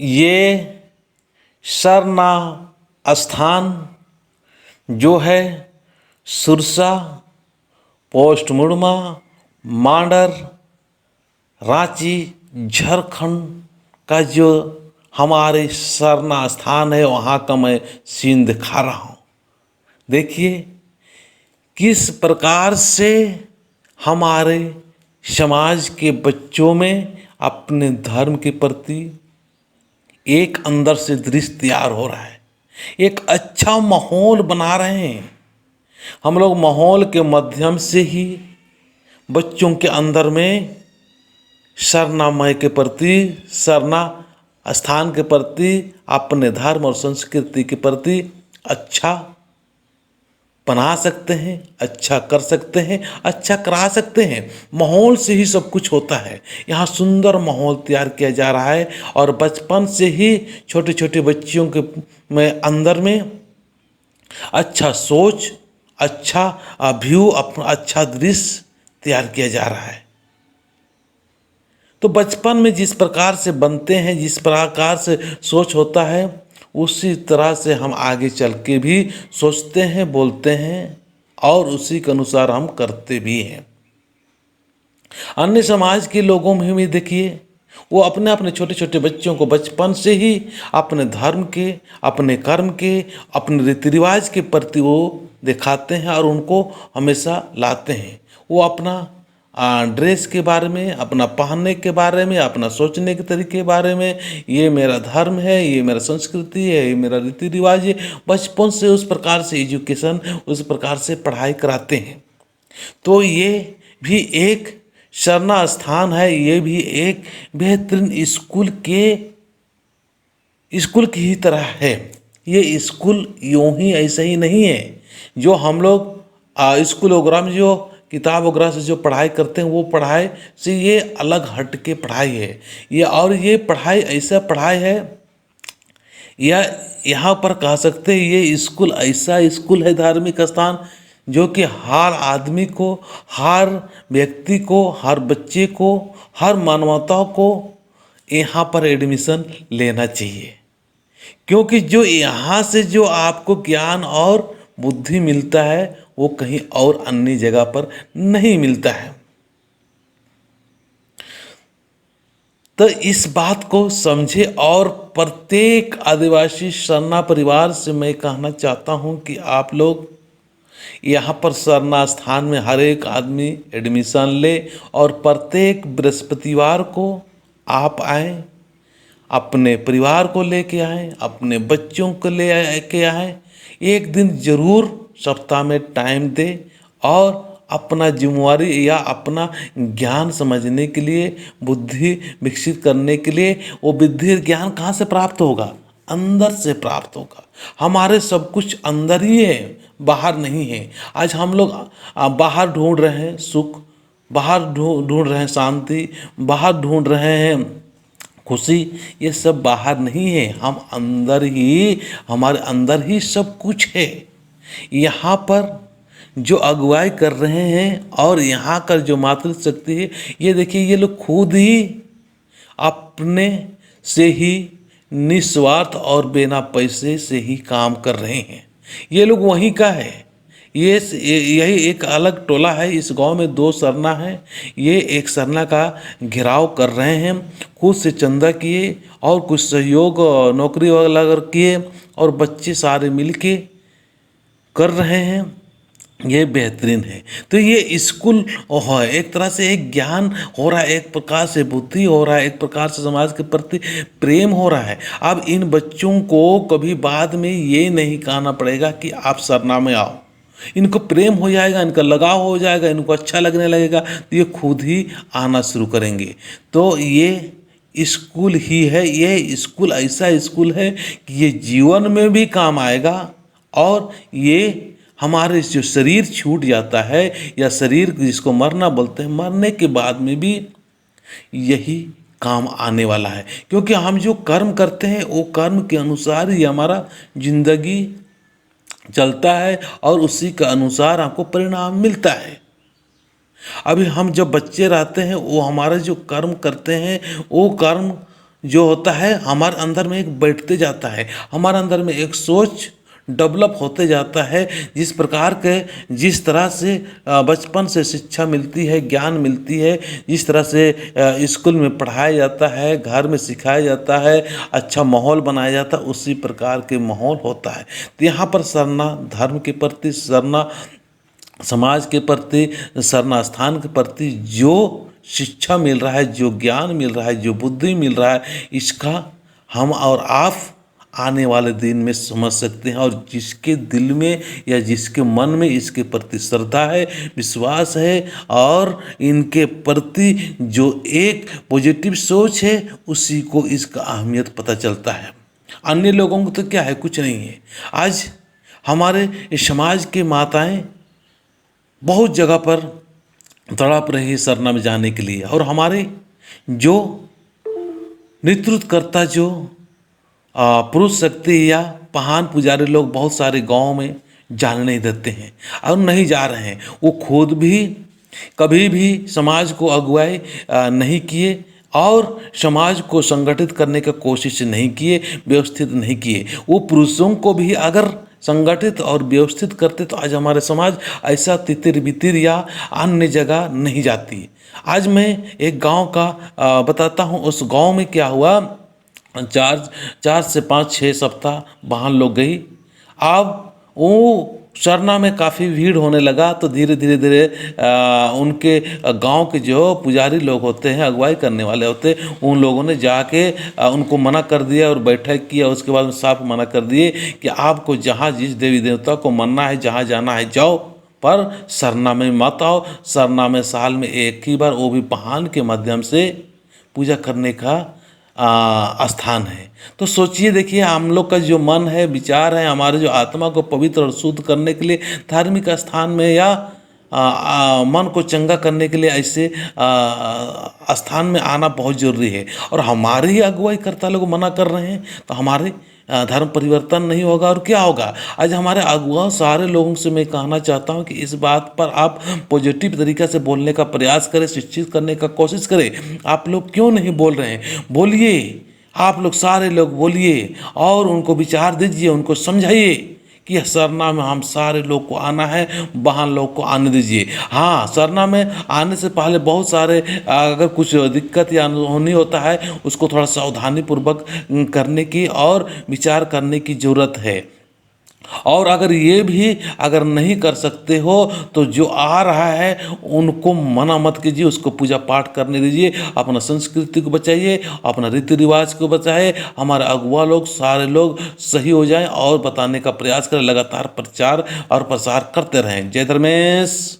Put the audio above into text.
ये सरना स्थान जो है सुरसा, पोस्ट मुड़मा, मांडर, रांची, झारखंड का जो हमारे सरना स्थान है वहाँ का मैं सीन दिखा रहा हूँ। देखिए किस प्रकार से हमारे समाज के बच्चों में अपने धर्म के प्रति एक अंदर से दृश्य तैयार हो रहा है, एक अच्छा माहौल बना रहे हैं। हम लोग माहौल के माध्यम से ही बच्चों के अंदर में सरनामय के प्रति, सरना स्थान के प्रति, अपने धर्म और संस्कृति के प्रति अच्छा बना सकते हैं, अच्छा कर सकते हैं, अच्छा करा सकते हैं। माहौल से ही सब कुछ होता है। यहाँ सुंदर माहौल तैयार किया जा रहा है और बचपन से ही छोटे छोटे बच्चियों के में अंदर में अच्छा सोच, अच्छा व्यू, अच्छा दृश्य तैयार किया जा रहा है। तो बचपन में जिस प्रकार से बनते हैं, जिस प्रकार से सोच होता है, उसी तरह से हम आगे चल के भी सोचते हैं, बोलते हैं और उसी के अनुसार हम करते भी हैं। अन्य समाज के लोगों में भी देखिए, वो अपने अपने छोटे छोटे बच्चों को बचपन से ही अपने धर्म के, अपने कर्म के, अपने रीति रिवाज के प्रति वो दिखाते हैं और उनको हमेशा लाते हैं। वो अपना ड्रेस के बारे में, अपना पहनने के बारे में, अपना सोचने के तरीके के बारे में, ये मेरा धर्म है, ये मेरा संस्कृति है, ये मेरा रीति रिवाज है, बचपन से उस प्रकार से एजुकेशन, उस प्रकार से पढ़ाई कराते हैं। तो ये भी एक शरणा स्थान है, ये भी एक बेहतरीन स्कूल की ही तरह है। ये स्कूल यूं ही ऐसा ही नहीं है जो हम लोग स्कूल वगैरह में जो किताब वगैरह से जो पढ़ाई करते हैं, वो पढ़ाई से ये अलग हट के पढ़ाई है। ये पढ़ाई ऐसा पढ़ाई है, या यहाँ पर कह सकते हैं ये स्कूल ऐसा स्कूल है, धार्मिक स्थान, जो कि हर आदमी को, हर व्यक्ति को, हर बच्चे को, हर मानवता को यहाँ पर एडमिशन लेना चाहिए। क्योंकि जो यहाँ से जो आपको ज्ञान और बुद्धि मिलता है वो कहीं और अन्य जगह पर नहीं मिलता है। तो इस बात को समझे और प्रत्येक आदिवासी सरना परिवार से मैं कहना चाहता हूँ कि आप लोग यहाँ पर सरना स्थान में हर एक आदमी एडमिशन ले और प्रत्येक बृहस्पतिवार को आप आएँ, अपने परिवार को लेके आएँ, अपने बच्चों को ले के आएँ। एक दिन जरूर सप्ताह में टाइम दे और अपना जिम्मेवारी या अपना ज्ञान समझने के लिए, बुद्धि विकसित करने के लिए, वो बुद्धि ज्ञान कहाँ से प्राप्त होगा? अंदर से प्राप्त होगा। हमारे सब कुछ अंदर ही है, बाहर नहीं है। आज हम लोग बाहर ढूंढ रहे हैं सुख, बाहर ढूंढ रहे हैं शांति, बाहर ढूंढ रहे हैं खुशी। ये सब बाहर नहीं है, हम अंदर ही, हमारे अंदर ही सब कुछ है। यहाँ पर जो अगुवाई कर रहे हैं और यहाँ का जो मातृशक्ति है, ये देखिए, ये लोग खुद ही अपने से ही निस्वार्थ और बिना पैसे से ही काम कर रहे हैं। ये लोग वहीं का है। यही एक अलग टोला है। इस गांव में 2 सरना है। ये एक सरना का घेराव कर रहे हैं, खुद से चंदा किए और कुछ सहयोग नौकरी वगैरह किए और बच्चे सारे मिलके कर रहे हैं। ये बेहतरीन है। तो ये स्कूल है, एक तरह से एक ज्ञान हो रहा है, एक प्रकार से बुद्धि हो रहा है, एक प्रकार से समाज के प्रति प्रेम हो रहा है। अब इन बच्चों को कभी बाद में ये नहीं कहना पड़ेगा कि आप सरना में आओ। इनको प्रेम हो जाएगा, इनका लगाव हो जाएगा, इनको अच्छा लगने लगेगा, तो ये खुद ही आना शुरू करेंगे। तो ये स्कूल ही है। ये स्कूल ऐसा स्कूल है कि ये जीवन में भी काम आएगा और ये हमारे जो शरीर छूट जाता है या शरीर जिसको मरना बोलते हैं, मरने के बाद में भी यही काम आने वाला है। क्योंकि हम जो कर्म करते हैं वो कर्म के अनुसार ही हमारा जिंदगी चलता है और उसी के अनुसार हमको परिणाम मिलता है। अभी हम जब बच्चे रहते हैं, वो हमारे जो कर्म करते हैं वो कर्म जो होता है हमारे अंदर में एक बैठते जाता है, हमारे अंदर में एक सोच डेवलप होते जाता है। जिस तरह से बचपन से शिक्षा मिलती है, ज्ञान मिलती है, जिस तरह से स्कूल में पढ़ाया जाता है, घर में सिखाया जाता है, अच्छा माहौल बनाया जाता है, उसी प्रकार के माहौल होता है। तो यहाँ पर सरना धर्म के प्रति, सरना समाज के प्रति, सरना स्थान के प्रति जो शिक्षा मिल रहा है, जो ज्ञान मिल रहा है, जो बुद्धि मिल रहा है, इसका हम और आप आने वाले दिन में समझ सकते हैं। और जिसके दिल में या जिसके मन में इसके प्रति श्रद्धा है, विश्वास है, और इनके प्रति जो एक पॉजिटिव सोच है, उसी को इसका अहमियत पता चलता है। अन्य लोगों को तो क्या है, कुछ नहीं है। आज हमारे इस समाज की माताएं बहुत जगह पर तड़प रही सरना में जाने के लिए, और हमारे जो नेतृत्वकर्ता, जो पुरुष शक्ति या महान पुजारी लोग बहुत सारे गांव में जाने नहीं देते हैं और नहीं जा रहे हैं। वो खुद भी कभी भी समाज को अगुवाई नहीं किए और समाज को संगठित करने का कोशिश नहीं किए, व्यवस्थित नहीं किए। वो पुरुषों को भी अगर संगठित और व्यवस्थित करते तो आज हमारे समाज ऐसा तितिर बितिर या अन्य जगह नहीं जाती। आज मैं एक गांव का बताता हूं। उस गांव में क्या हुआ, 4 से 5 6 सप्ताह वहाँ लोग गई। अब वो सरना में काफ़ी भीड़ होने लगा, तो धीरे धीरे धीरे उनके गांव के जो पुजारी लोग होते हैं, अगुवाई करने वाले होते हैं, उन लोगों ने जाके उनको मना कर दिया और बैठक किया। उसके बाद में साफ मना कर दिए कि आपको जहाँ जिस देवी देवता को मानना है, जहाँ जाना है जाओ, पर सरना में मत आओ। सरना में साल में एक ही बार, वो भी पहान के माध्यम से पूजा करने का स्थान है। तो सोचिए, देखिए, हम लोग का जो मन है, विचार है, हमारे जो आत्मा को पवित्र और शुद्ध करने के लिए धार्मिक स्थान में या मन को चंगा करने के लिए ऐसे स्थान में आना बहुत जरूरी है। और हमारे ही अगुवाई करता लोग मना कर रहे हैं, तो हमारे धर्म परिवर्तन नहीं होगा और क्या होगा। आज हमारे अगुआ सारे लोगों से मैं कहना चाहता हूं कि इस बात पर आप पॉजिटिव तरीक़ा से बोलने का प्रयास करें, शिक्षित करने का कोशिश करें। आप लोग क्यों नहीं बोल रहे हैं? बोलिए, आप लोग सारे लोग बोलिए और उनको विचार दीजिए, उनको समझाइए कि सरना में हम सारे लोग को आना है, वहाँ लोग को आने दीजिए। हाँ, सरना में आने से पहले बहुत सारे अगर कुछ दिक्कत या अनहोनी होता है, उसको थोड़ा सावधानी पूर्वक करने की और विचार करने की ज़रूरत है। और अगर ये भी अगर नहीं कर सकते हो, तो जो आ रहा है उनको मना मत कीजिए, उसको पूजा पाठ करने दीजिए, अपना संस्कृति को बचाइए, अपना रीति रिवाज को बचाइए। हमारे अगुआ लोग सारे लोग सही हो जाएं और बताने का प्रयास करें, लगातार प्रचार और प्रसार करते रहें। जय धर्मेश।